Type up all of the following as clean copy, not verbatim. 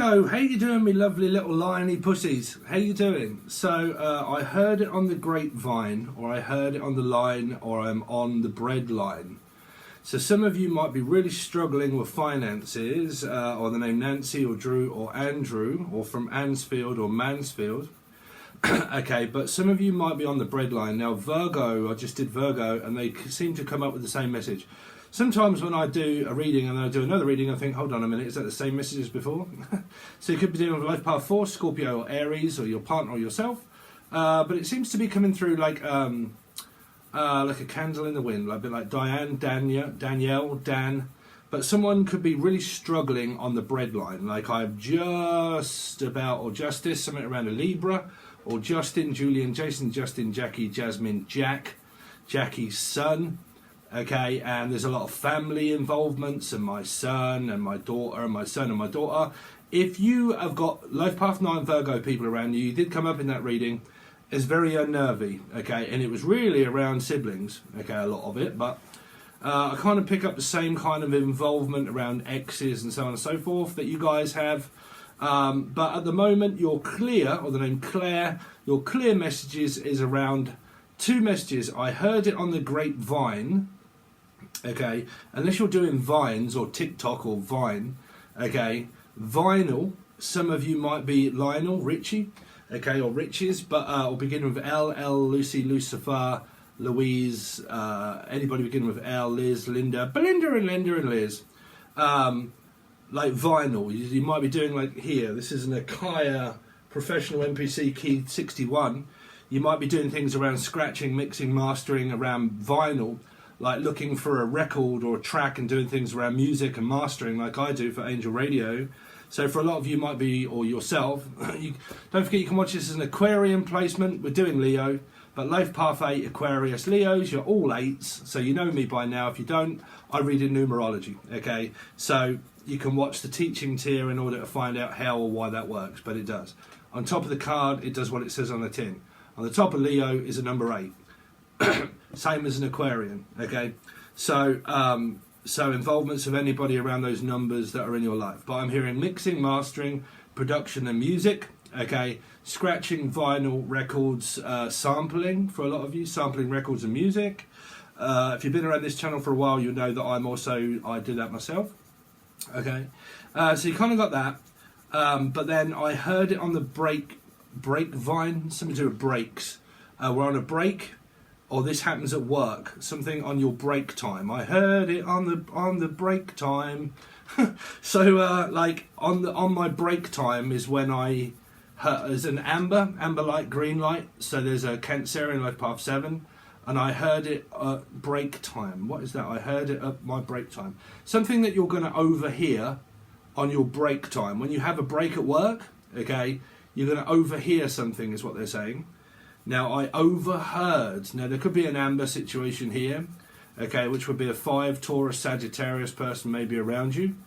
Virgo, how you doing, me lovely little liony pussies? How you doing? So I heard it on the grapevine, or I heard it on the line, or I'm on the bread line. So some of you might be really struggling with finances, or the name Nancy or Drew or Andrew, or from Ansfield or Mansfield. Okay, but some of you might be on the bread line. Now Virgo, I just did Virgo, and they seem to come up with the same message. Sometimes when I do a reading and then I do another reading, I think, hold on a minute, is that the same message as before? So you could be dealing with life path 4, Scorpio or Aries, or your partner or yourself. But it seems to be coming through like a candle in the wind, like a bit like Diane, Danielle, Dan. But someone could be really struggling on the bread line, like I've just about, or Justice, something around a Libra, or Justin, Julian, Jason, Justin, Jackie, Jasmine, Jack, Jackie's son. Okay, and there's a lot of family involvements, and my son and my daughter, and my son and my daughter. If you have got Life Path 9 Virgo people around you, you did come up in that reading, it's very unnervy, okay, and it was really around siblings, okay, a lot of it, but I kind of pick up the same kind of involvement around exes and so on and so forth that you guys have. But at the moment, you're clear, or the name Claire, your clear messages is around 2 messages. I heard it on the grapevine. Okay, unless you're doing Vines or TikTok or Vine, okay, vinyl, some of you might be Lionel, Richie, okay, or Riches, but or beginning with L, Lucy, Lucifer, Louise, anybody beginning with L, Liz, Linda, Belinda and Linda and Liz, like vinyl, you might be doing like here, this is an Akaya Professional MPC Key 61, you might be doing things around scratching, mixing, mastering around vinyl, like looking for a record or a track and doing things around music and mastering like I do for Angel Radio. So for a lot of you might be, or yourself, don't forget you can watch this as an Aquarian placement. We're doing Leo, but Life Path 8 Aquarius Leos, you're all 8s, so you know me by now. If you don't, I read in numerology, okay? So you can watch the teaching tier in order to find out how or why that works, but it does. On top of the card, it does what it says on the tin. On the top of Leo is a number 8. Same as an Aquarian, okay? So so involvements of anybody around those numbers that are in your life. But I'm hearing mixing, mastering, production and music, okay? Scratching vinyl records, sampling for a lot of you, sampling records and music. If you've been around this channel for a while, you'll know that I do that myself, okay? So you kind of got that. But then I heard it on the grapevine, something to do with breaks. We're on a break. Or this happens at work, something on your break time. I heard it on the break time. So like on my break time is when there's an amber light, green light. So there's a Cancerian Life Path 7, and I heard it at break time. What is that? I heard it at my break time. Something that you're going to overhear on your break time. When you have a break at work, okay, you're going to overhear something is what they're saying. Now, I overheard, now there could be an amber situation here, okay, which would be a 5 Taurus Sagittarius person maybe around you,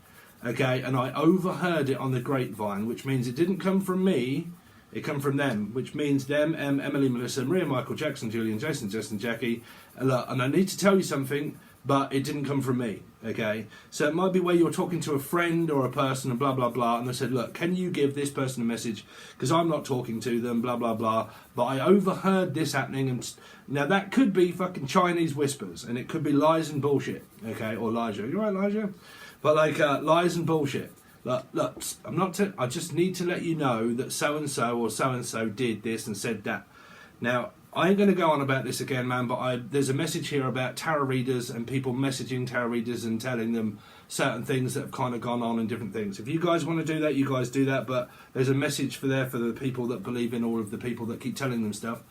okay, and I overheard it on the grapevine, which means it didn't come from me, it come from them, which means them, Emily, Melissa, Maria, Michael, Jackson, Julian, Jason, Justin, Jackie, and I need to tell you something, but it didn't come from me, okay? So it might be where you're talking to a friend or a person and blah, blah, blah, and they said, look, can you give this person a message? Because I'm not talking to them, blah, blah, blah. But I overheard this happening, and now that could be fucking Chinese whispers, and it could be lies and bullshit, okay? Or Elijah. You right, Elijah? But like lies and bullshit. Look, I just need to let you know that so-and-so or so-and-so did this and said that. Now, I ain't going to go on about this again, man, but there's a message here about tarot readers and people messaging tarot readers and telling them certain things that have kind of gone on and different things. If you guys want to do that, you guys do that, but there's a message for the people that believe in all of the people that keep telling them stuff.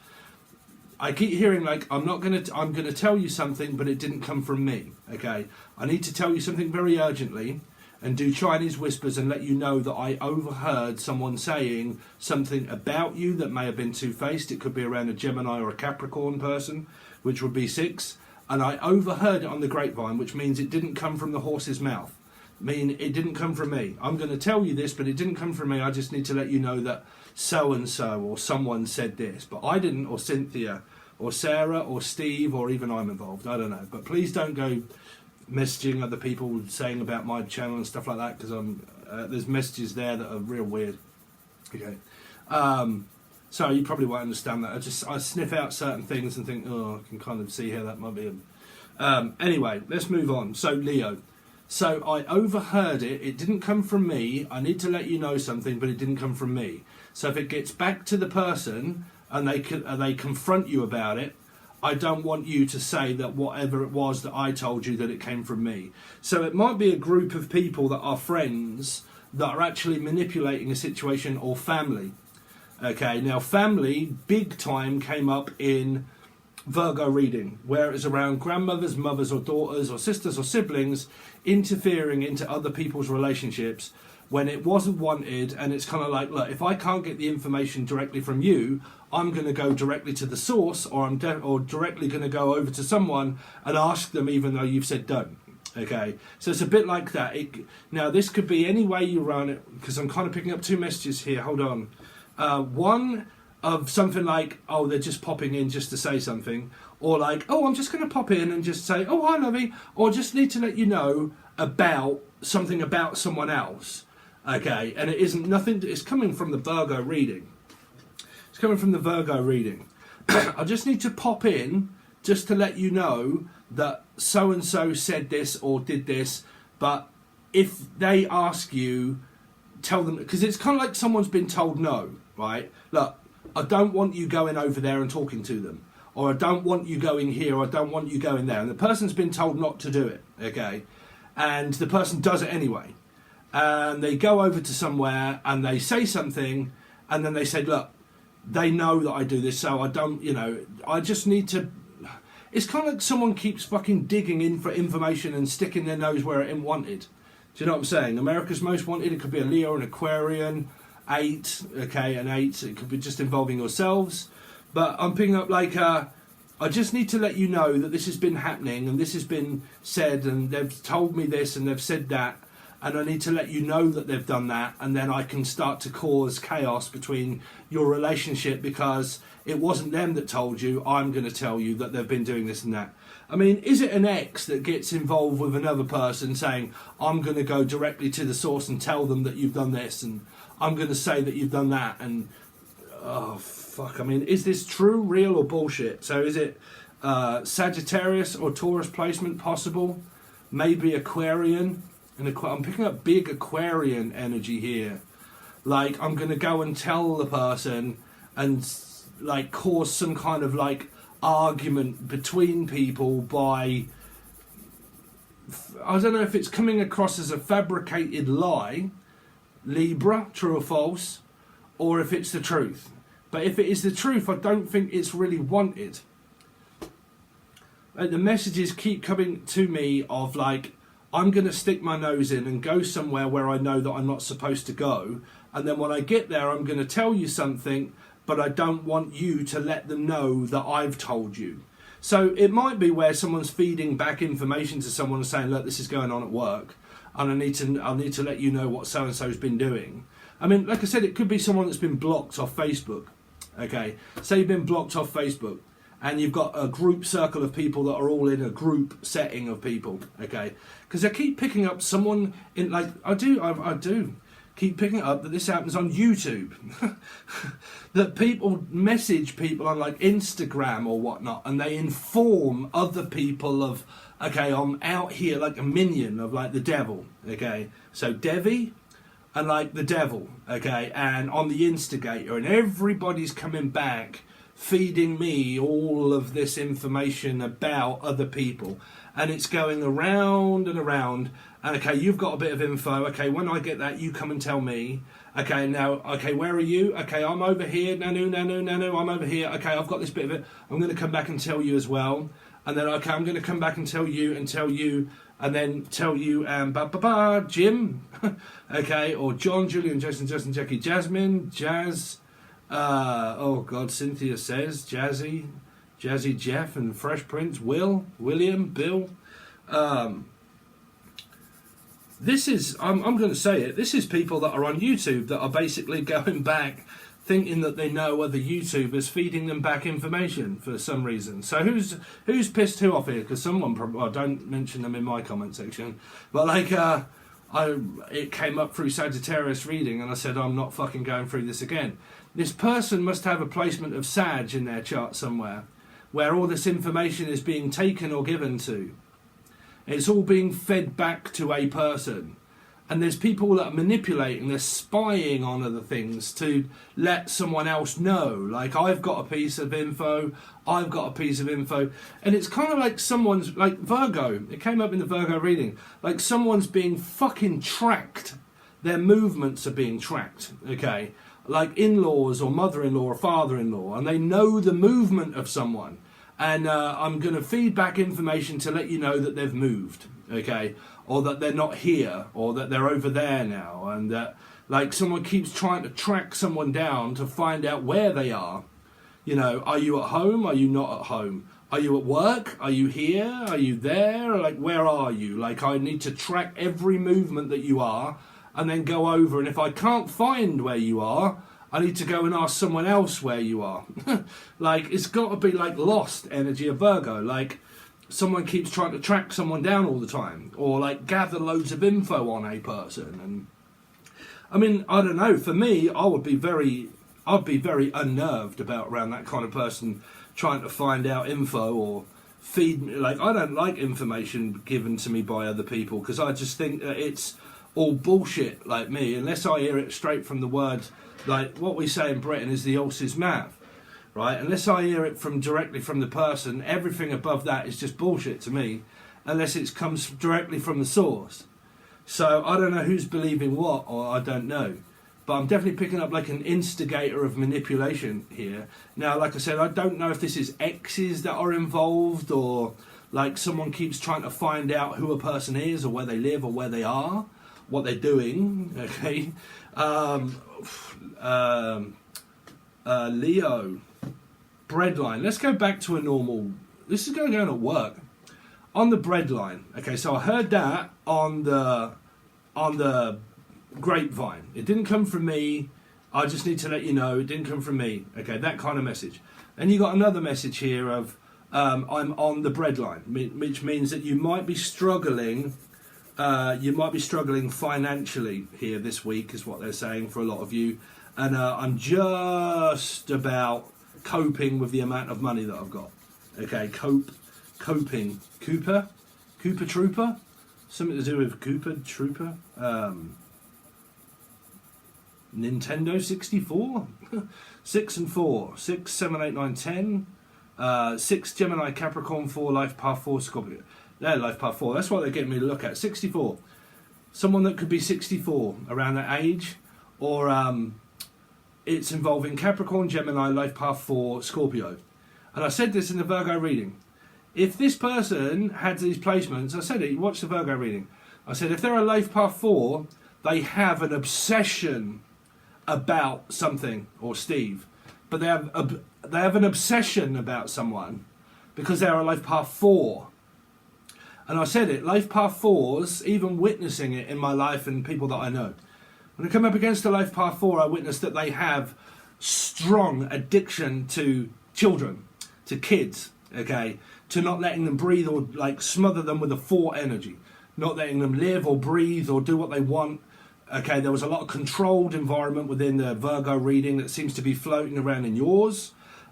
I keep hearing like, I'm going to tell you something, but it didn't come from me, okay? I need to tell you something very urgently, and do Chinese whispers and let you know that I overheard someone saying something about you that may have been two-faced. It could be around a Gemini or a Capricorn person, which would be 6. And I overheard it on the grapevine, which means it didn't come from the horse's mouth. I mean, it didn't come from me. I'm going to tell you this, but it didn't come from me. I just need to let you know that so-and-so or someone said this. But I didn't, or Cynthia, or Sarah, or Steve, or even I'm involved. I don't know. But please don't go messaging other people saying about my channel and stuff like that, because there's messages there that are real weird. Okay, so you probably won't understand that. I sniff out certain things and think, oh, I can kind of see how that might be. Anyway, let's move on. So Leo. So I overheard it. It didn't come from me. I need to let you know something, but it didn't come from me. So if it gets back to the person and they confront you about it, I don't want you to say that whatever it was that I told you, that it came from me. So it might be a group of people that are friends that are actually manipulating a situation, or family. Okay, now family, big time, came up in Virgo reading, where it's around grandmothers, mothers or daughters or sisters or siblings interfering into other people's relationships when it wasn't wanted. And it's kind of like, look, if I can't get the information directly from you, I'm going to go directly to the source, or or directly going to go over to someone and ask them, even though you've said don't. Okay, so it's a bit like that. Now this could be any way you run it, because I'm kind of picking up two messages here. Hold on. One of something like, oh, they're just popping in just to say something, or like, oh, I'm just going to pop in and just say, oh, hi, lovey, or just need to let you know about something about someone else. Okay, and it isn't nothing. It's coming from the Virgo reading. It's coming from the Virgo reading. I just need to pop in just to let you know that so and so said this or did this. But if they ask you, tell them, because it's kind of like someone's been told no, right? Look, I don't want you going over there and talking to them, or I don't want you going here, or I don't want you going there, and the person's been told not to do it, okay, and the person does it anyway, and they go over to somewhere and they say something, and then they say, look, they know that I do this, so I don't, I just need to. It's kind of like someone keeps fucking digging in for information and sticking their nose where it ain't wanted. Do you know what I'm saying? America's Most Wanted, it could be a Leo, an Aquarian, 8, okay, an 8, it could be just involving yourselves. But I'm picking up like, I just need to let you know that this has been happening, and this has been said, and they've told me this, and they've said that, and I need to let you know that they've done that, and then I can start to cause chaos between your relationship, because it wasn't them that told you, I'm going to tell you that they've been doing this and that. I mean, is it an ex that gets involved with another person saying, I'm going to go directly to the source and tell them that you've done this, and I'm going to say that you've done that, and oh fuck, I mean, is this true, real, or bullshit? So is it Sagittarius or Taurus placement possible? Maybe Aquarian. I'm picking up big Aquarian energy here. Like, I'm going to go and tell the person and like cause some kind of like argument between people by, I don't know if it's coming across as a fabricated lie, Libra, true or false, or if it's the truth. But if it is the truth, I don't think it's really wanted. Like, the messages keep coming to me of like, I'm going to stick my nose in and go somewhere where I know that I'm not supposed to go, and then when I get there I'm going to tell you something, but I don't want you to let them know that I've told you. So it might be where someone's feeding back information to someone and saying, look, this is going on at work, and I need to let you know what so-and-so's been doing. I mean, like I said, it could be someone that's been blocked off Facebook. Okay, say you've been blocked off Facebook, and you've got a group circle of people that are all in a group setting of people, okay? Because I keep picking up someone in, like, I do keep picking up that this happens on YouTube. That people message people on, like, Instagram or whatnot, and they inform other people of, okay, I'm out here like a minion of, like, the devil, okay? So, Devi and, like, the devil, okay? And I'm the instigator, and everybody's coming back feeding me all of this information about other people, and it's going around and around. And okay, you've got a bit of info, okay, when I get that, you come and tell me. Okay, now, okay, where are you? Okay, I'm over here, nanu, I'm over here. Okay, I've got this bit of it, I'm going to come back and tell you as well. And then, okay, I'm going to come back and tell you, and then tell you, Jim, okay, or John, Julian, Jason, Justin, Jackie, Jasmine, Jazz, oh God, Cynthia says, Jazzy Jeff and Fresh Prince, William, Bill. This is, I'm going to say it, this is people that are on YouTube that are basically going back thinking that they know other YouTubers feeding them back information for some reason. So who's pissed who off here? Because someone probably, well, don't mention them in my comment section, but like it came up through Sagittarius reading, and I said I'm not fucking going through this again. This person must have a placement of Sag in their chart somewhere, where all this information is being taken or given to. It's all being fed back to a person. And there's people that are manipulating, they're spying on other things to let someone else know. Like, I've got a piece of info, I've got a piece of info. And it's kind of like someone's, like Virgo, it came up in the Virgo reading, like someone's being fucking tracked. Their movements are being tracked, okay? Like in-laws or mother-in-law or father-in-law, and they know the movement of someone. And I'm going to feed back information to let you know that they've moved, okay? Or that they're not here, or that they're over there now, and that like someone keeps trying to track someone down to find out where they are. You know, are you at home? Are you not at home? Are you at work? Are you here? Are you there? Like, where are you? Like, I need to track every movement that you are, and then go over, and if I can't find where you are, I need to go and ask someone else where you are. Like, it's got to be like lost energy of Virgo, like someone keeps trying to track someone down all the time, or like gather loads of info on a person. And I mean, I don't know, for me, I'd be very unnerved about around that kind of person trying to find out info or feed me. Like, I don't like information given to me by other people, because I just think that it's all bullshit, like me, unless I hear it straight from the word. Like what we say in Britain is the horse's mouth, right? Unless I hear it directly from the person, everything above that is just bullshit to me, unless it comes directly from the source. So I don't know who's believing what, or I don't know. But I'm definitely picking up like an instigator of manipulation here. Now, like I said, I don't know if this is exes that are involved, or like someone keeps trying to find out who a person is, or where they live, or where they are, what they're doing, okay? Leo, breadline. Let's go back to a normal. This is going to work on the breadline. Okay, so I heard that on the grapevine. It didn't come from me. I just need to let you know it didn't come from me. Okay, that kind of message. Then you got another message here of I'm on the breadline, which means that you might be struggling. You might be struggling financially here this week, is what they're saying for a lot of you. And I'm just about coping with the amount of money that I've got. Okay, coping. Cooper Trooper? Something to do with Cooper Trooper? Nintendo 64? 6 and 4. 6, 7, 8, 9, 10. 6 Gemini, Capricorn, 4 Life Path, 4 Scorpio. They're Life Path 4. That's what they're getting me to look at. 64. Someone that could be 64 around that age, or it's involving Capricorn, Gemini, Life Path 4, Scorpio. And I said this in the Virgo reading. If this person had these placements, I said it, watch the Virgo reading. I said if they're a Life Path 4, they have an obsession about something, or Steve. But they have an obsession about someone because they're a Life Path 4. And I said it, Life Path 4s, even witnessing it in my life and people that I know. When I come up against a Life Path 4, I witness that they have strong addiction to children, to kids, okay? To not letting them breathe, or like smother them with a 4 energy. Not letting them live or breathe or do what they want. Okay, there was a lot of controlled environment within the Virgo reading that seems to be floating around in yours.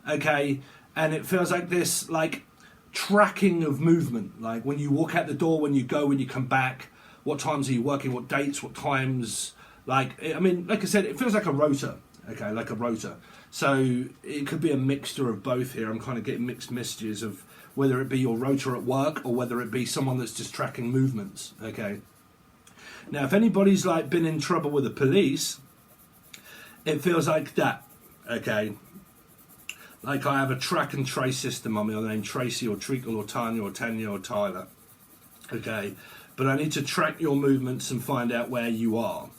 Okay, and it feels like this, like, tracking of movement, like when you walk out the door, when you go, when you come back, what times are you working, what dates, what times, like, I mean, like I said, it feels like a rota, okay, like a rota. So it could be a mixture of both here. I'm kind of getting mixed messages of whether it be your rota at work or whether it be someone that's just tracking movements, okay. Now, if anybody's like been in trouble with the police, it feels like that, okay. Like I have a track and trace system on me. I'm named Tracy or Treacle or Tanya or Tanya or Tyler. Okay. But I need to track your movements and find out where you are.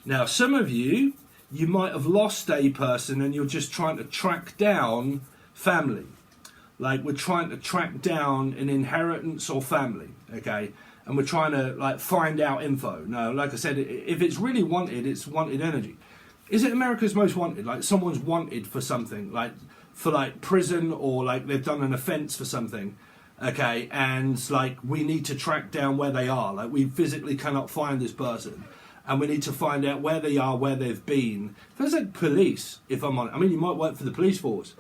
Now, some of you might have lost a person and you're just trying to track down family. Like we're trying to track down an inheritance or family. Okay. And we're trying to like find out info. Now, like I said, if it's really wanted, it's wanted energy. is it America's Most Wanted? Like someone's wanted for something, like for like prison, or like they've done an offence for something, okay, and like we need to track down where they are. Like we physically cannot find this person, and we need to find out where they are, where they've been. Feels like police, if I'm honest. I mean, you might work for the police force,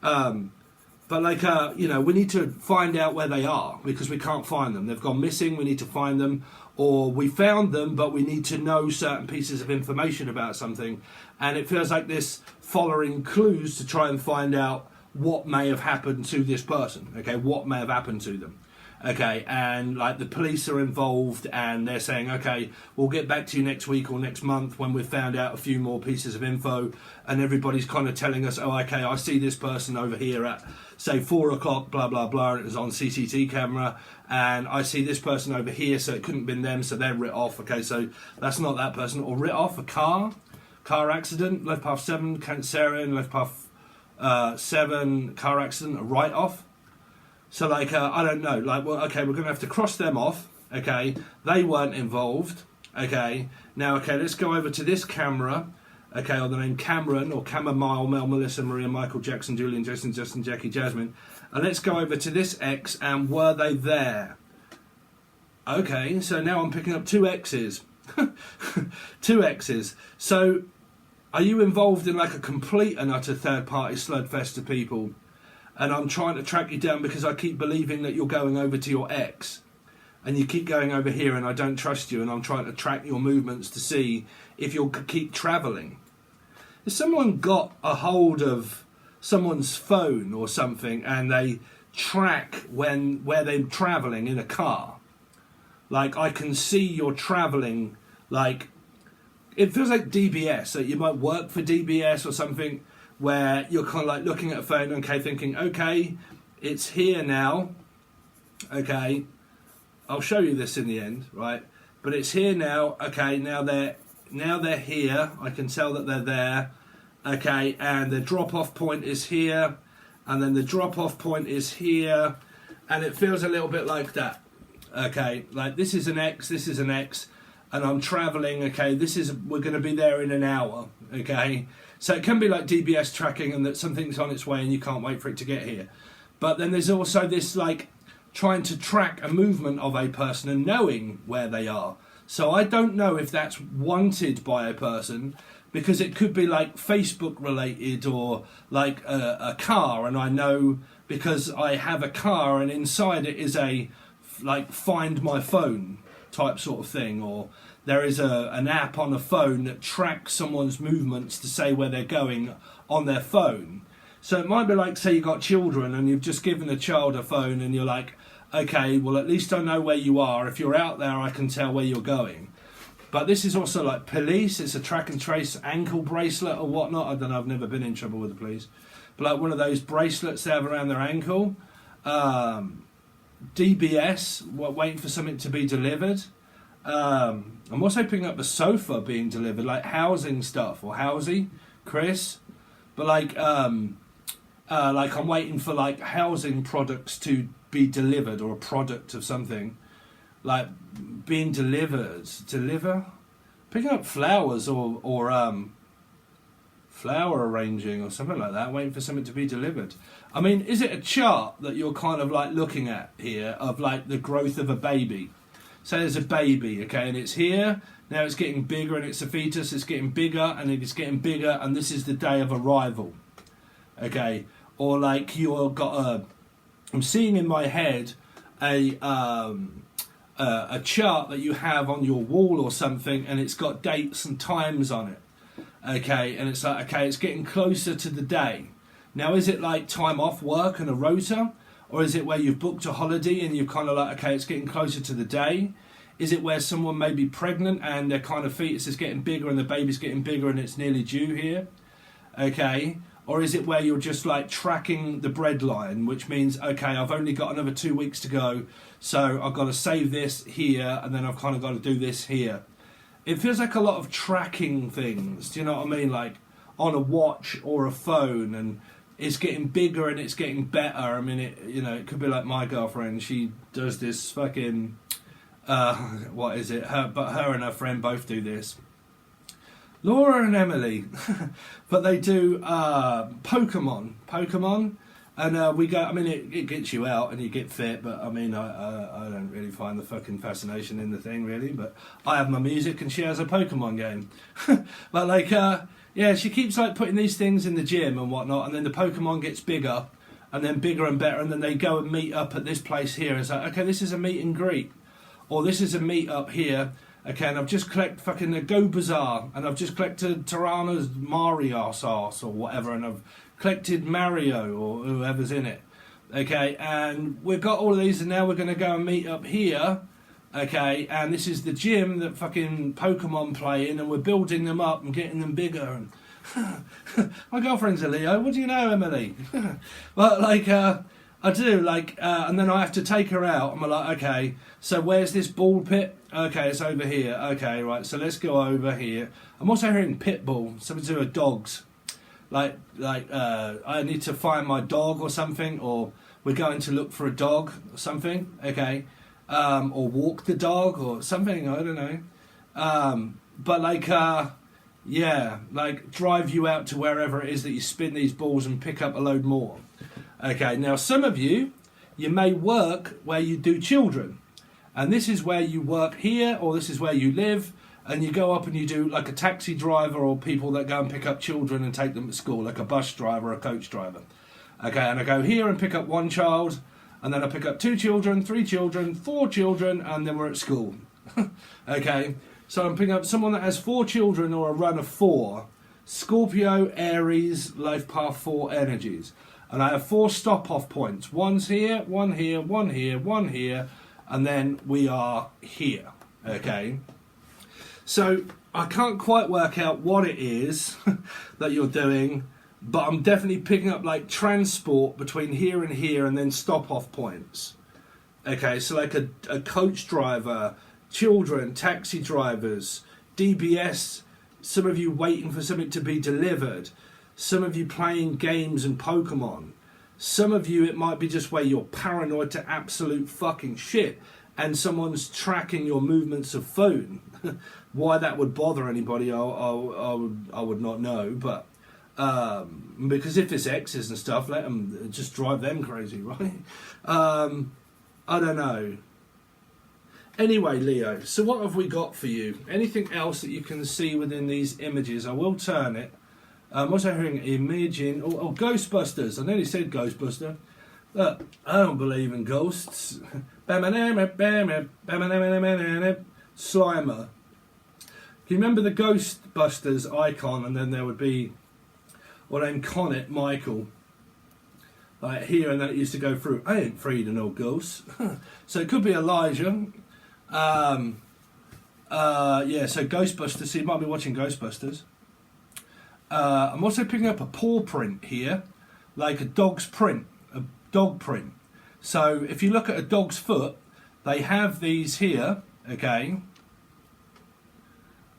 but like you know, we need to find out where they are because we can't find them. They've gone missing. We need to find them, or we found them, but we need to know certain pieces of information about something. And it feels like this following clues to try and find out what may have happened to this person. Okay, what may have happened to them. Okay, and like the police are involved and they're saying, okay, we'll get back to you next week or next month when we've found out a few more pieces of info, and everybody's kind of telling us, oh, okay, I see this person over here at, say, 4 o'clock, blah, blah, blah, and it was on CCTV camera, and I see this person over here, so it couldn't have been them, so they're writ off, okay, so that's not that person, or writ off a car accident, left path 7, Cancerian, left path 7, car accident, a write-off. So, like, I don't know, like, well, okay, we're going to have to cross them off, okay, they weren't involved, okay, now, okay, let's go over to this camera, okay, or the name Cameron, or Chamomile, Mel, Melissa, Maria, Michael, Jackson, Julian, Jason, Justin, Jackie, Jasmine, and let's go over to this X, and were they there? Okay, so now I'm picking up 2 X's, 2 X's, so are you involved in, like, a complete and utter third-party sludfest of people? And I'm trying to track you down because I keep believing that you're going over to your ex. And you keep going over here and I don't trust you, and I'm trying to track your movements to see if you'll keep travelling. If someone got a hold of someone's phone or something and they track where they're travelling in a car, like I can see you're travelling, like it feels like DBS, so you might work for DBS or something, where you're kind of like looking at a phone, okay, thinking, okay, it's here now, okay, I'll show you this in the end, right, but it's here now, okay, now they're here, I can tell that they're there, okay, and the drop-off point is here, and then the drop-off point is here, and it feels a little bit like that, okay, like this is an X, and I'm travelling, okay, we're going to be there in an hour, okay. So it can be like DBS tracking and that something's on its way and you can't wait for it to get here. But then there's also this like trying to track a movement of a person and knowing where they are. So I don't know if that's wanted by a person, because it could be like Facebook related, or like a car, and I know because I have a car and inside it is a like find my phone type sort of thing, or there is an app on a phone that tracks someone's movements to say where they're going on their phone. So it might be like, say you got children and you've just given a child a phone and you're like, okay, well at least I know where you are. If you're out there, I can tell where you're going. But this is also like police. It's a track and trace ankle bracelet or whatnot. I don't know, I've never been in trouble with the police. But like one of those bracelets they have around their ankle. DBS, waiting for something to be delivered. I'm also picking up a sofa being delivered, like housing stuff, or housey, Chris. But like I'm waiting for like housing products to be delivered, or a product of something, like being delivered. Picking up flowers or flower arranging or something like that, waiting for something to be delivered. I mean, is it a chart that you're kind of like looking at here of like the growth of a baby? So there's a baby, okay, and it's here, now it's getting bigger, and it's a fetus, it's getting bigger, and it's getting bigger, and this is the day of arrival, okay? Or like I'm seeing in my head a chart that you have on your wall or something, and it's got dates and times on it, okay, and it's like, okay, it's getting closer to the day. Now, is it like time off work and a rota? Or is it where you've booked a holiday and you're kind of like, okay, it's getting closer to the day? Is it where someone may be pregnant and their kind of fetus is getting bigger and the baby's getting bigger and it's nearly due here? Okay. Or is it where you're just like tracking the bread line, which means, okay, I've only got another 2 weeks to go, so I've got to save this here and then I've kind of got to do this here. It feels like a lot of tracking things, do you know what I mean? Like on a watch or a phone, and it's getting bigger and it's getting better. I mean, it could be like my girlfriend. She does this fucking, what is it? But her and her friend both do this. Laura and Emily, but they do Pokemon, and we go. I mean, it gets you out and you get fit, but I mean, I don't really find the fucking fascination in the thing really. But I have my music and she has a Pokemon game. But like, yeah, she keeps like putting these things in the gym and whatnot, and then the Pokemon gets bigger, and then bigger and better, and then they go and meet up at this place here, and it's like, okay, this is a meet and greet, or this is a meet up here. Okay, and I've just collected fucking the Go Bazaar, and I've just collected Tirana's Mario sauce or whatever, and I've collected Mario or whoever's in it. Okay, and we've got all of these, and now we're going to go and meet up here. Okay, and this is the gym that fucking Pokemon play in, and we're building them up and getting them bigger. And my girlfriend's a Leo. What do you know, Emily? But like, I do like, and then I have to take her out. I'm like, okay, so where's this ball pit? Okay, it's over here. Okay, right. So let's go over here. I'm also hearing pit bull, something to do with dogs. Like I need to find my dog or something, or we're going to look for a dog or something. Okay, or walk the dog or something. I don't know. But like, yeah, like drive you out to wherever it is that you spin these balls and pick up a load more. Okay, now some of you may work where you do children. And this is where you work here, or this is where you live, and you go up and you do like a taxi driver, or people that go and pick up children and take them to school, like a bus driver, a coach driver. Okay, and I go here and pick up one child, and then I pick up 2 children, 3 children, 4 children, and then we're at school. Okay, so I'm picking up someone that has 4 children or a run of 4. Scorpio, Aries, life path 4 energies. And I have 4 stop-off points. One's here, one here, one here, one here, and then we are here, okay? So I can't quite work out what it is that you're doing, but I'm definitely picking up like transport between here and then stop-off points. Okay, so like a coach driver, children, taxi drivers, DBS, some of you waiting for something to be delivered, some of you playing games and Pokemon. Some of you, it might be just where you're paranoid to absolute fucking shit and someone's tracking your movements of phone. Why that would bother anybody, I would not know. But because if it's exes and stuff, let them just drive them crazy, right? I don't know. Anyway, Leo, so what have we got for you? Anything else that you can see within these images? I will turn it. I'm also hearing imaging. Oh, Ghostbusters. I nearly said Ghostbuster. Look, I don't believe in ghosts. Slimer. Can you remember the Ghostbusters icon? And then there would be, well, then Connet, Michael. Like here, and then it used to go through. I ain't afraid of no ghosts. So it could be Elijah. Yeah, so Ghostbusters. So you might be watching Ghostbusters. I'm also picking up a paw print here, like a dog's print, a dog print. So if you look at a dog's foot, they have these here, okay,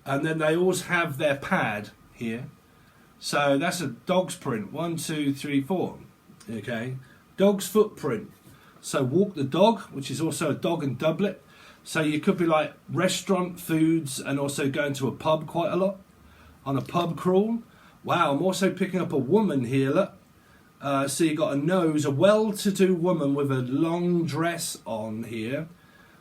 and then they always have their pad here. So that's a dog's print. 1, 2, 3, 4. Okay, dog's footprint. So walk the dog, which is also a dog and doublet. So you could be like restaurant foods and also going to a pub quite a lot on a pub crawl. Wow, I'm also picking up a woman here, look. So you got a nose, a well-to-do woman with a long dress on here.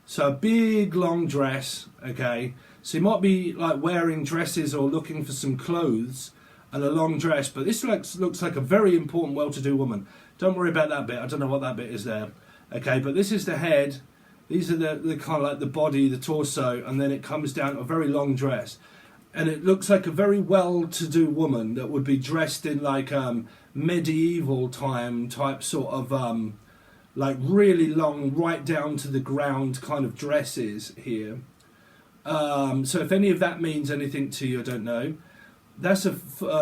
So a big long dress, okay. So you might be like wearing dresses or looking for some clothes and a long dress, but this looks like a very important well-to-do woman. Don't worry about that bit, I don't know what that bit is there. Okay, but this is the head, these are the kind of like the body, the torso, and then it comes down to a very long dress. And it looks like a very well-to-do woman that would be dressed in like medieval time type sort of like really long, right down to the ground kind of dresses here. So if any of that means anything to you, I don't know. That's a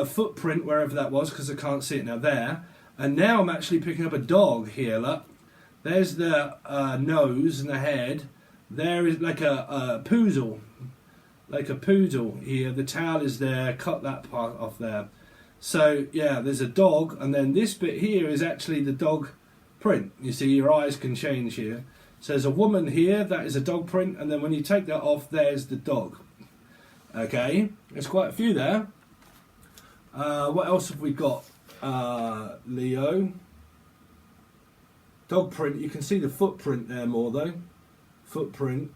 footprint wherever that was, because I can't see it now there. And now I'm actually picking up a dog here, look. There's the nose and the head. There is like a poodle. Like a poodle here, the tail is there, cut that part off there. So yeah, there's a dog, and then this bit here is actually the dog print. You see, your eyes can change here. So there's a woman here, that is a dog print, and then when you take that off, there's the dog. Okay, there's quite a few there. What else have we got? Leo. Dog print, you can see the footprint there more though. Footprint,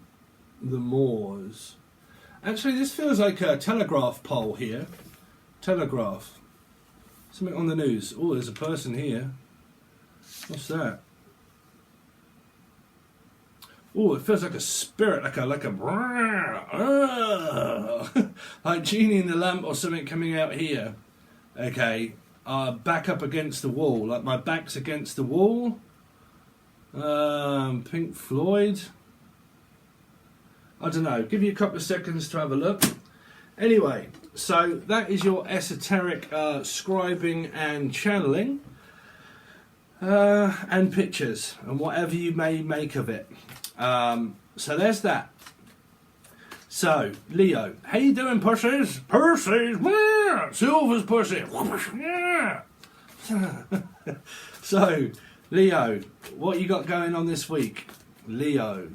the moors. Actually, this feels like a telegraph pole here. Telegraph. Something on the news. Oh, there's a person here. What's that? Oh, it feels like a spirit, like a like Genie in the Lamp or something coming out here. Okay, back up against the wall, like my back's against the wall. Pink Floyd. I don't know. Give you a couple of seconds to have a look. Anyway, so that is your esoteric scribing and channeling. And pictures and whatever you may make of it. So there's that. So Leo, how you doing, pussies? Pussies, Silver's pussy. So Leo, what you got going on this week? Leo,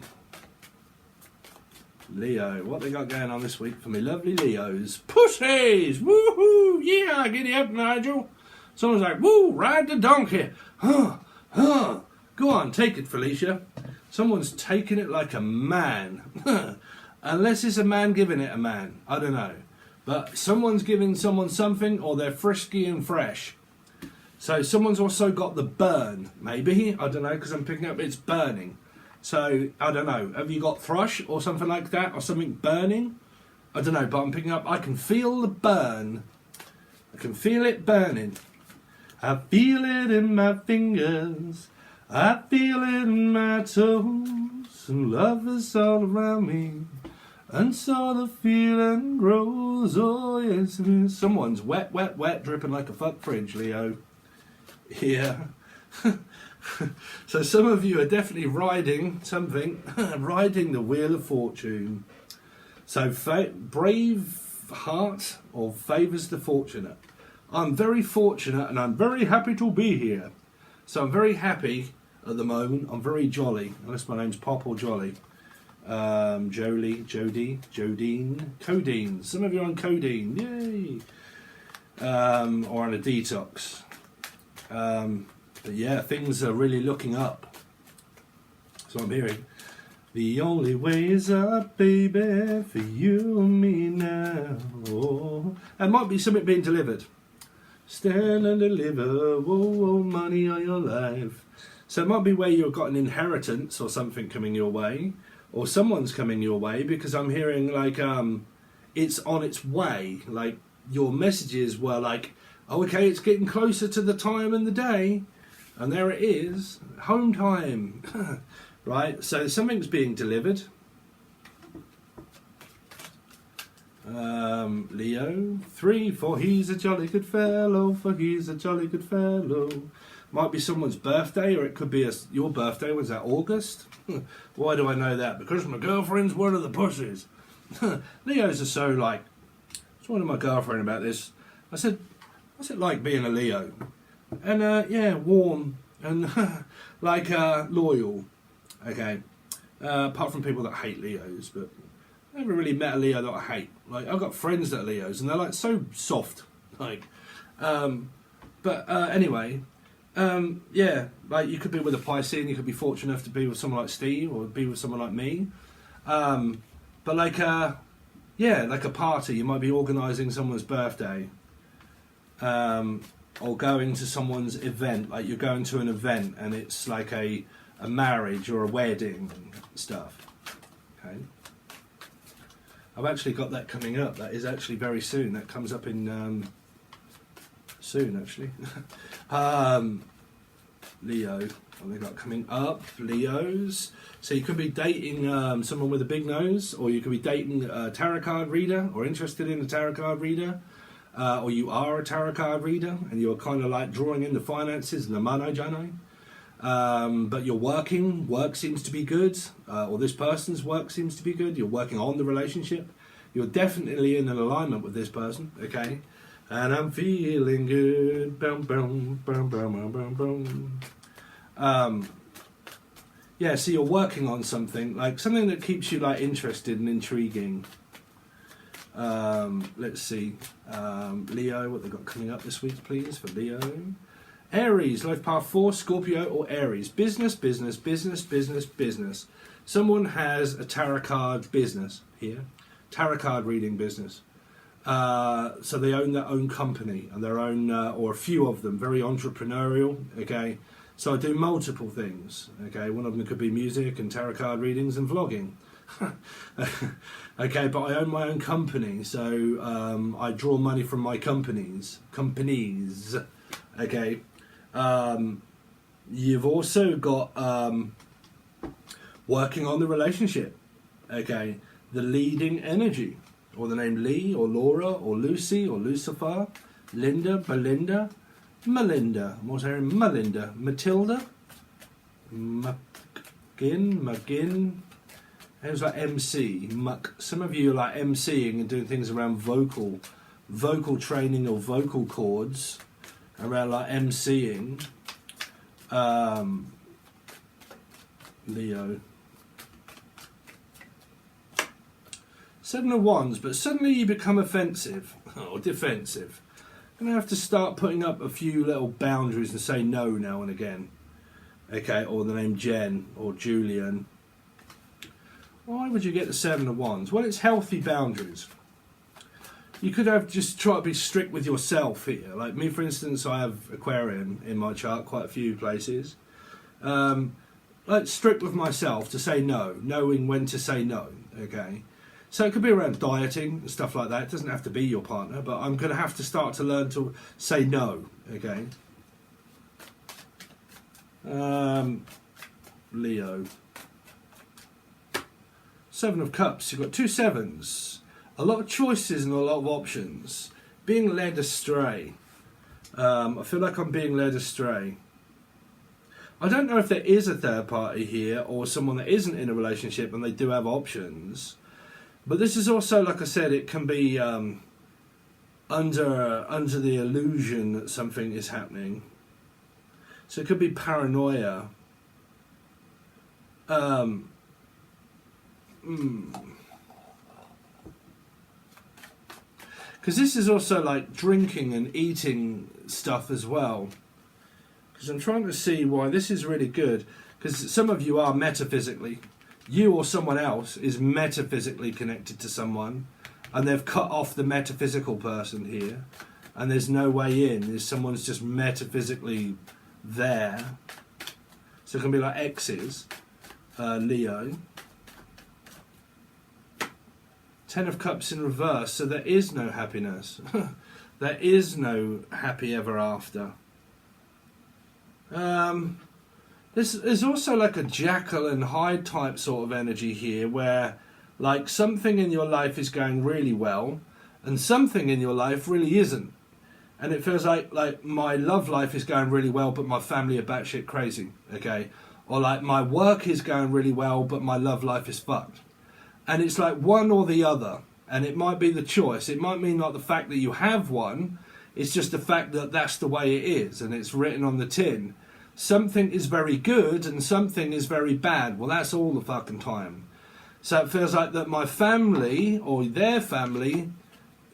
what they got going on this week for me lovely Leos? Pussies, woohoo, yeah, giddy up, Nigel. Someone's like, woo, ride the donkey. Go on, take it, Felicia. Someone's taking it like a man. Unless it's a man giving it a man. I don't know. But someone's giving someone something, or they're frisky and fresh. So someone's also got the burn, maybe. I don't know, because I'm picking up it's burning. So, I don't know. Have you got thrush or something like that? Or something burning? I don't know, but I'm picking up, I can feel the burn. I can feel it burning. I feel it in my fingers, I feel it in my toes, and love is all around me, and so the feeling grows, oh yes it is. Someone's wet, dripping like a fuck fridge, Leo. Yeah. So some of you are definitely riding something, riding the wheel of fortune. So brave heart or favours the fortunate. I'm very fortunate and I'm very happy to be here. So I'm very happy at the moment. I'm very jolly, unless my name's Pop or Jolly. Jolie, Jodie, Jodine, codeine. Some of you are on codeine, yay! Or on a detox. But yeah, things are really looking up. So I'm hearing. The only way is up, baby, for you and me now. Oh. There might be something being delivered. Stand and deliver, whoa, whoa, money on your life. So it might be where you've got an inheritance or something coming your way, or someone's coming your way, because I'm hearing like it's on its way. Like your messages were like, oh, okay, it's getting closer to the time and the day, and there it is, home time. Right, so something's being delivered. Leo, 3, for he's a jolly good fellow, for he's a jolly good fellow. Might be someone's birthday, or it could be your birthday. Was that August? Why do I know that? Because my girlfriend's one of the pussies. Leos are so like, I was talking to my girlfriend about this. I said, what's it like being a Leo? And yeah, warm and like loyal. Okay, apart from people that hate Leos, but I never really met a Leo that I hate. Like, I've got friends that are Leos, and they're like so soft. Like, anyway, yeah, like you could be with a Piscean, you could be fortunate enough to be with someone like Steve, or be with someone like me. But like, yeah, like a party, you might be organising someone's birthday, or going to someone's event. Like you're going to an event, and it's like a marriage or a wedding and stuff. Okay, I've actually got that coming up. That is actually very soon. That comes up in soon, actually. Leo, what they got coming up? Leos. So you could be dating someone with a big nose, or you could be dating a tarot card reader, or interested in a tarot card reader, or you are a tarot card reader, and you're kind of like drawing in the finances and the money, Johnny. But your work seems to be good, or this person's work seems to be good. You're working on the relationship. You're definitely in an alignment with this person, okay? And I'm feeling good. Boom, boom, boom, boom, boom, boom. Yeah, so you're working on something, like something that keeps you like interested and intriguing. Let's see, Leo, what they've got coming up this week, please, for Leo. Aries, life path 4, Scorpio or Aries. Business, business, business, business, business. Someone has a tarot card business here. Tarot card reading business. So they own their own company and their own, or a few of them, very entrepreneurial, okay? So I do multiple things, okay? One of them could be music and tarot card readings and vlogging. Okay, but I own my own company, so I draw money from my companies, okay? You've also got working on the relationship, okay? The leading energy, or the name Lee, or Laura, or Lucy, or Lucifer, Linda, Belinda, Melinda, I'm also hearing Melinda, Matilda, McGinn, it was like MC, Muck. Some of you are like MCing and doing things around vocal training or vocal cords, around like MCing. Leo. 7 of Wands, but suddenly you become offensive or defensive. I'm going to have to start putting up a few little boundaries and say no now and again. Okay, or the name Jen or Julian. Why would you get the 7 of Wands? Well, it's healthy boundaries. You could have just try to be strict with yourself here. Like me, for instance, I have Aquarian in my chart, quite a few places. Like strict with myself to say no, knowing when to say no, okay? So it could be around dieting and stuff like that. It doesn't have to be your partner, but I'm going to have to start to learn to say no, okay? Leo. 7 of Cups. You've got 2 sevens. A lot of choices and a lot of options. Being led astray. I feel like I'm being led astray. I don't know if there is a third party here or someone that isn't in a relationship and they do have options. But this is also, like I said, it can be under the illusion that something is happening. So it could be paranoia. Because this is also like drinking and eating stuff as well. Because I'm trying to see why this is really good. Because some of you are metaphysically, you or someone else is metaphysically connected to someone, and they've cut off the metaphysical person here, and there's no way in. There's someone's just metaphysically there. So it can be like exes, Leo. 10 of Cups in reverse, so there is no happiness. There is no happy ever after. There's also like a Jekyll and Hyde type sort of energy here, where like something in your life is going really well and something in your life really isn't. And it feels like my love life is going really well but my family are batshit crazy, okay? Or like my work is going really well but my love life is fucked. And it's like one or the other, and it might be the choice. It might mean not the fact that you have one, it's just the fact that that's the way it is, and it's written on the tin. Something is very good and something is very bad. Well, that's all the fucking time. So it feels like that my family, or their family,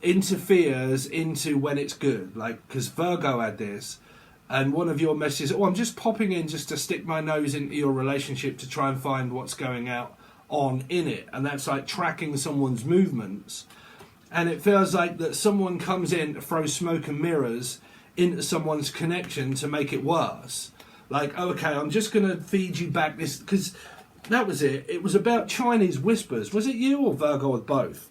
interferes into when it's good. Like, because Virgo had this, and one of your messages, oh, I'm just popping in just to stick my nose into your relationship to try and find what's going on in it. And that's like tracking someone's movements. And it feels like that someone comes in to throw smoke and mirrors into someone's connection to make it worse. Like, okay, I'm just going to feed you back this, because that was it. It was about Chinese whispers. Was it you or Virgo or both?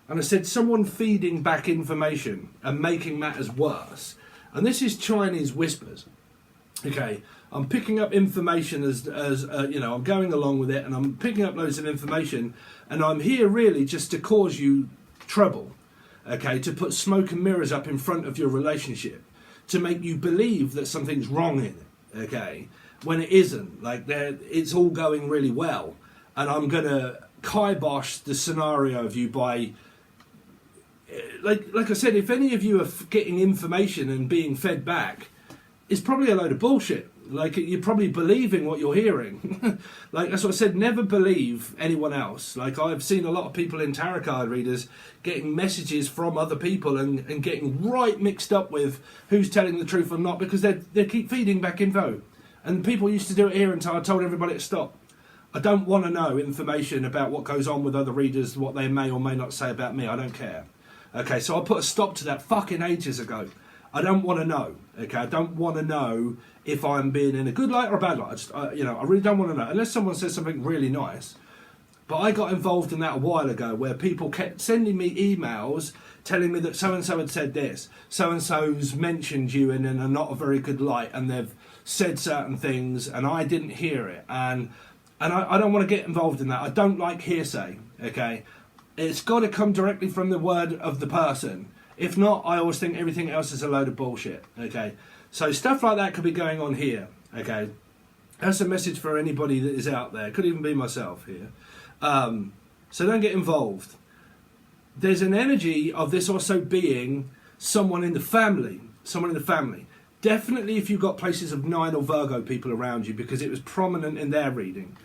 And I said someone feeding back information and making matters worse. And this is Chinese whispers. Okay, I'm picking up information as you know, I'm going along with it, and I'm picking up loads of information, and I'm here really just to cause you trouble. Okay, to put smoke and mirrors up in front of your relationship, to make you believe that something's wrong in it. Okay, when it isn't. Like, it's all going really well, and I'm gonna kibosh the scenario of you by, like I said, if any of you are getting information and being fed back, is probably a load of bullshit. Like, you're probably believing what you're hearing. Like, that's what I said, never believe anyone else. Like, I've seen a lot of people in tarot card readers getting messages from other people and getting right mixed up with who's telling the truth or not, because they keep feeding back info. And people used to do it here until I told everybody to stop. I don't want to know information about what goes on with other readers, what they may or may not say about me. I don't care. Okay, so I put a stop to that fucking ages ago. I don't want to know. Okay, I don't want to know if I'm being in a good light or a bad light. I really don't want to know, unless someone says something really nice. But I got involved in that a while ago, where people kept sending me emails telling me that so-and-so had said this, so-and-so's mentioned you in a not a very good light, and they've said certain things, and I didn't hear it. And I don't want to get involved in that. I don't like hearsay, okay? It's got to come directly from the word of the person. If not, I always think everything else is a load of bullshit, okay? So stuff like that could be going on here, okay? That's a message for anybody that is out there. It could even be myself here. So don't get involved. There's an energy of this also being someone in the family. Someone in the family. Definitely if you've got places of 9 or Virgo people around you, because it was prominent in their reading.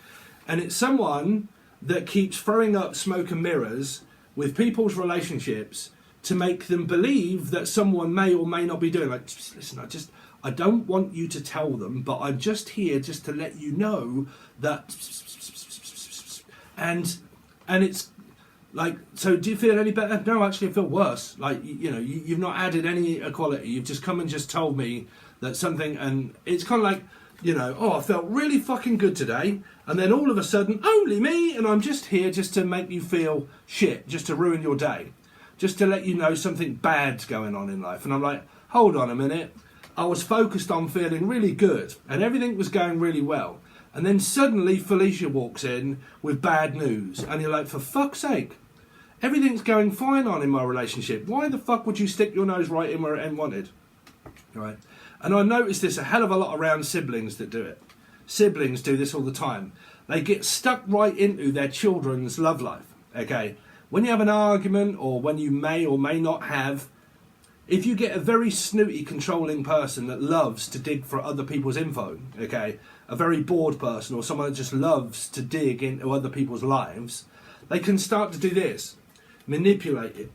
And it's someone that keeps throwing up smoke and mirrors with people's relationships to make them believe that someone may or may not be doing. Like, listen, I don't want you to tell them, but I'm just here just to let you know that. And it's like, so do you feel any better? No, actually I feel worse. Like, you've not added any equality. You've just come and just told me that something, and it's kind of like, oh, I felt really fucking good today, and then all of a sudden, only me, and I'm just here just to make you feel shit, just to ruin your day, just to let you know something bad's going on in life. And I'm like, hold on a minute. I was focused on feeling really good, and everything was going really well. And then suddenly Felicia walks in with bad news, and you're like, for fuck's sake, everything's going fine on in my relationship. Why the fuck would you stick your nose right in where it ain't wanted? Right? And I noticed this a hell of a lot around siblings that do it. Siblings do this all the time. They get stuck right into their children's love life. Okay? When you have an argument, or when you may or may not have, if you get a very snooty, controlling person that loves to dig for other people's info, okay, a very bored person, or someone that just loves to dig into other people's lives, they can start to do this, manipulate it,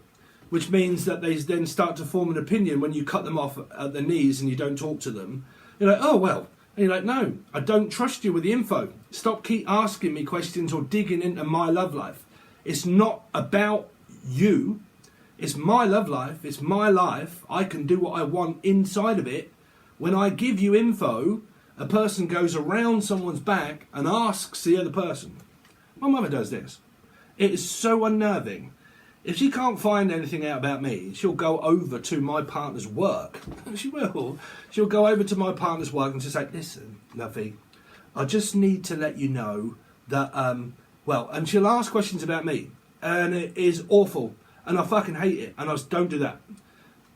which means that they then start to form an opinion when you cut them off at the knees and you don't talk to them. You're like, oh, well. And you're like, no, I don't trust you with the info. Keep asking me questions or digging into my love life. It's not about you. It's my love life. It's my life. I can do what I want inside of it. When I give you info, a person goes around someone's back and asks the other person. My mother does this. It is so unnerving. If she can't find anything out about me, she'll go over to my partner's work. She will. She'll go over to my partner's work and just say, listen, lovey, I just need to let you know that, and she'll ask questions about me. And it is awful. And I fucking hate it. And I just don't do that.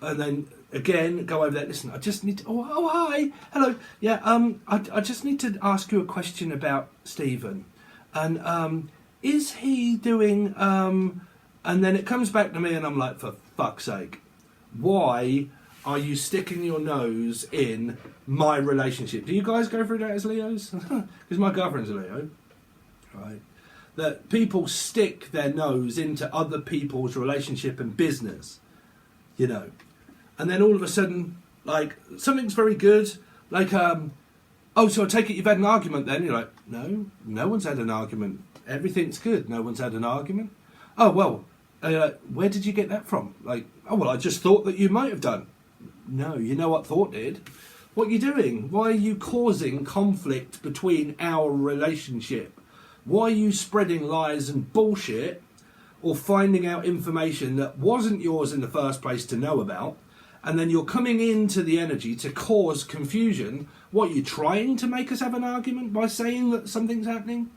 And then, again, go over there. Listen, I just need to... Oh, hi. Hello. Yeah, I just need to ask you a question about Stephen. And is he doing... And then it comes back to me and I'm like, for fuck's sake, why are you sticking your nose in my relationship? Do you guys go through that as Leos? Because my girlfriend's a Leo. Right? That people stick their nose into other people's relationship and business, And then all of a sudden, like, something's very good. Like, oh, so I take it you've had an argument then? You're like, no one's had an argument. Everything's good. No one's had an argument. Oh, well, where did you get that from? Like, oh, well, I just thought that you might have done. No, you know what thought did? What are you doing? Why are you causing conflict between our relationship? Why are you spreading lies and bullshit, or finding out information that wasn't yours in the first place to know about, and then you're coming into the energy to cause confusion? What, are you trying to make us have an argument by saying that something's happening?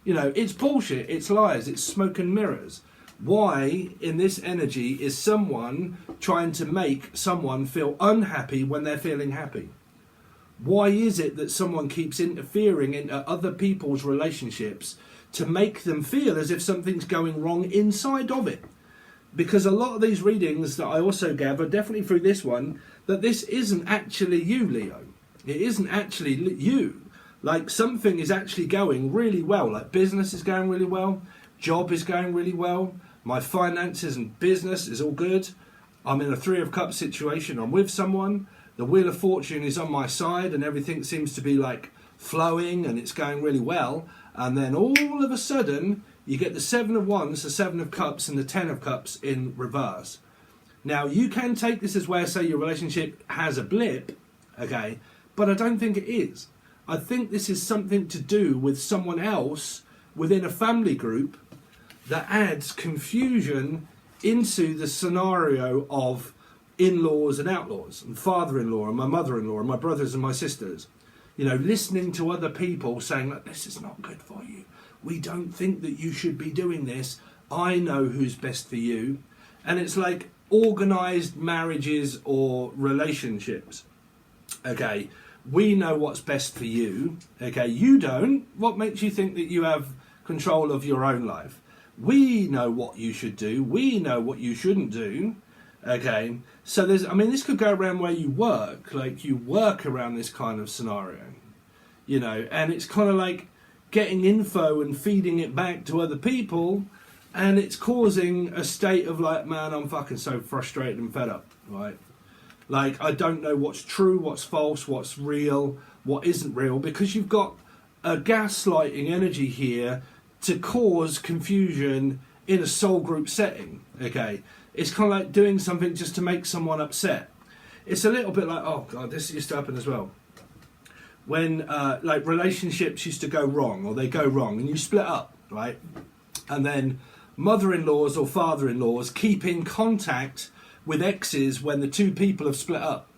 It's bullshit, it's lies, it's smoke and mirrors. Why, in this energy, is someone trying to make someone feel unhappy when they're feeling happy? Why is it that someone keeps interfering into other people's relationships to make them feel as if something's going wrong inside of it? because a lot of these readings that I also gather, definitely through this one, that this isn't actually you, Leo. It isn't actually you. Like, something is actually going really well. Like, business is going really well. Job is going really well. My finances and business is all good. I'm in a Three of Cups situation. I'm with someone. The Wheel of Fortune is on my side and everything seems to be like flowing and it's going really well. And then all of a sudden, you get the Seven of Wands, the Seven of Cups and the Ten of Cups in reverse. Now, you can take this as where, say, your relationship has a blip, okay, but I don't think it is. I think this is something to do with someone else within a family group that adds confusion into the scenario of in-laws and outlaws, and father-in-law and my mother-in-law and my brothers and my sisters. You know, listening to other people saying, look, this is not good for you. We don't think that you should be doing this. I know who's best for you. And it's like organised marriages or relationships. Okay, we know what's best for you. Okay, you don't. What makes you think that you have control of your own life? We know what you should do. We know what you shouldn't do. Okay, so there's, I mean, this could go around where you work. Like, you work around this kind of scenario, you know, and it's kind of like getting info and feeding it back to other people, and it's causing a state of like, man, I'm fucking so frustrated and fed up, right? Like, I don't know what's true, what's false, what's real, what isn't real, because you've got a gaslighting energy here to cause confusion in a soul group setting, okay? It's kind of like doing something just to make someone upset. It's a little bit like, oh God, this used to happen as well. When like relationships used to go wrong, or they go wrong, and you split up, right? And then mother-in-laws or father-in-laws keep in contact with exes when the two people have split up.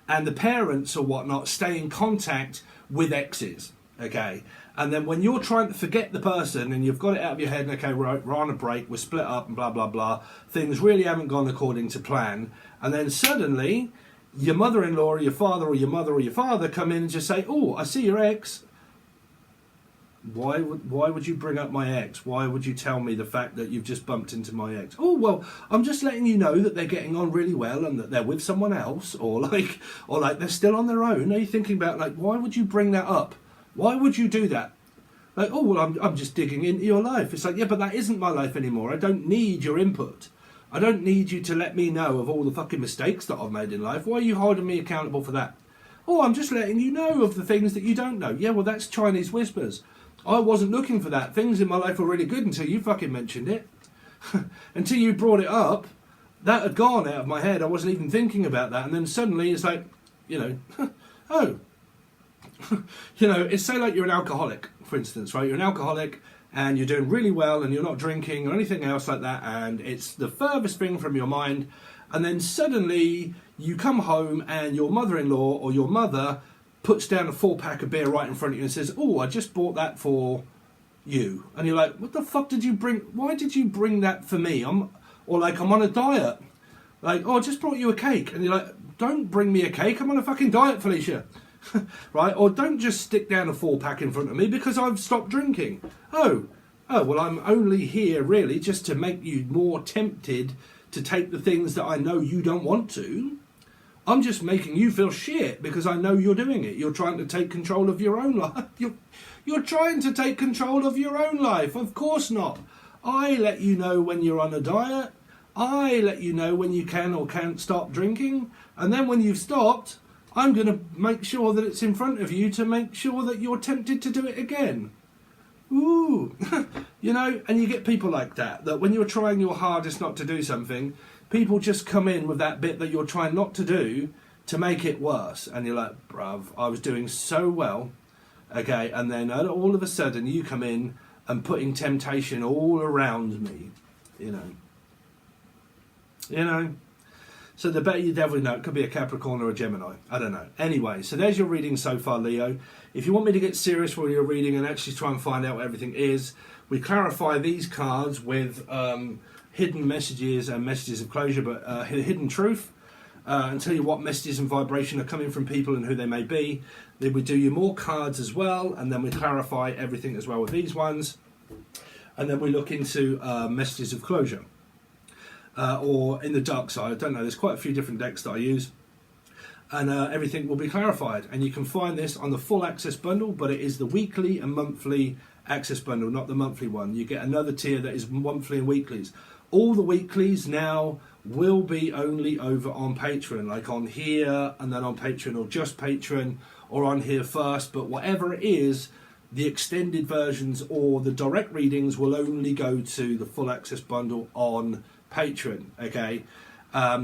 And the parents or whatnot stay in contact with exes, okay? And then when you're trying to forget the person and you've got it out of your head, and okay, we're on a break, we're split up and blah, blah, blah, things really haven't gone according to plan. And then suddenly your mother-in-law or your father or your mother or your father come in and just say, oh, I see your ex. Why would you bring up my ex? Why would you tell me the fact that you've just bumped into my ex? Oh, well, I'm just letting you know that they're getting on really well and that they're with someone else, or like they're still on their own. Are you thinking about, like, why would you bring that up? Why would you do that? Like, oh, well, I'm just digging into your life. It's like, yeah, but that isn't my life anymore. I don't need your input. I don't need you to let me know of all the fucking mistakes that I've made in life. Why are you holding me accountable for that? Oh, I'm just letting you know of the things that you don't know. Yeah, well, that's Chinese whispers. I wasn't looking for that. Things in my life were really good until you fucking mentioned it. Until you brought it up, that had gone out of my head. I wasn't even thinking about that. And then suddenly it's like, you know, oh. You know, it's say like you're an alcoholic, for instance, right? You're an alcoholic and you're doing really well and you're not drinking or anything else like that, and it's the furthest thing from your mind, and then suddenly you come home and your mother-in-law or your mother puts down a 4-pack of beer right in front of you and says, oh, I just bought that for you. And you're like, what the fuck did you bring? Why did you bring that for me? I'm on a diet. Like, oh, I just brought you a cake. And you're like, don't bring me a cake. I'm on a fucking diet, Felicia. Right? Or don't just stick down a 4-pack in front of me because I've stopped drinking. Oh, well, I'm only here really just to make you more tempted to take the things that I know you don't want to. I'm just making you feel shit because I know you're doing it. You're trying to take control of your own life. You're trying to take control of your own life. Of course not. I let you know when you're on a diet. I let you know when you can or can't stop drinking. And then when you've stopped, I'm going to make sure that it's in front of you to make sure that you're tempted to do it again. Ooh. You know, and you get people like that when you're trying your hardest not to do something, people just come in with that bit that you're trying not to do to make it worse. And you're like, bruv, I was doing so well. Okay, and then all of a sudden you come in and putting temptation all around me, you know. You know. So the better you devil know, it could be a Capricorn or a Gemini. I don't know. Anyway, so there's your reading so far, Leo. If you want me to get serious with your reading and actually try and find out what everything is, we clarify these cards with hidden messages and messages of closure, but hidden truth, and tell you what messages and vibration are coming from people and who they may be. Then we do you more cards as well, and then we clarify everything as well with these ones. And then we look into messages of closure. or in the dark side. I don't know. There's quite a few different decks that I use. And everything will be clarified. And you can find this on the full access bundle, but it is the weekly and monthly access bundle, not the monthly one. You get another tier that is monthly and weeklies. All the weeklies now will be only over on Patreon, like on here and then on Patreon, or just Patreon, or on here first. But whatever it is, the extended versions or the direct readings will only go to the full access bundle on Patreon, okay?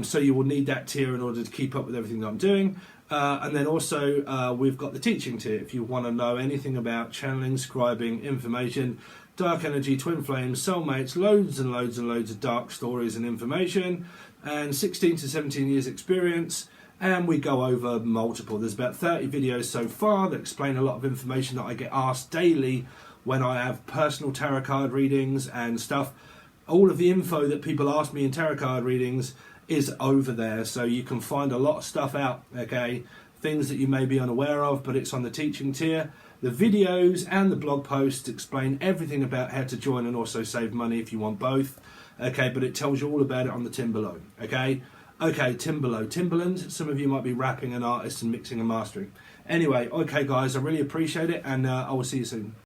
So you will need that tier in order to keep up with everything that I'm doing. And then also we've got the teaching tier. If you want to know anything about channeling, scribing, information, dark energy, twin flames, soulmates, loads and loads and loads of dark stories and information, and 16 to 17 years experience. And we go over multiple. There's about 30 videos so far that explain a lot of information that I get asked daily when I have personal tarot card readings and stuff. All of the info that people ask me in tarot card readings is over there, so you can find a lot of stuff out, okay? Things that you may be unaware of, but it's on the teaching tier. The videos and the blog posts explain everything about how to join and also save money if you want both, okay? But it tells you all about it on the tin below, okay? Okay, tin below, Timberland. Some of you might be rapping and artists and mixing and mastering. Anyway, okay guys, I really appreciate it, and I will see you soon.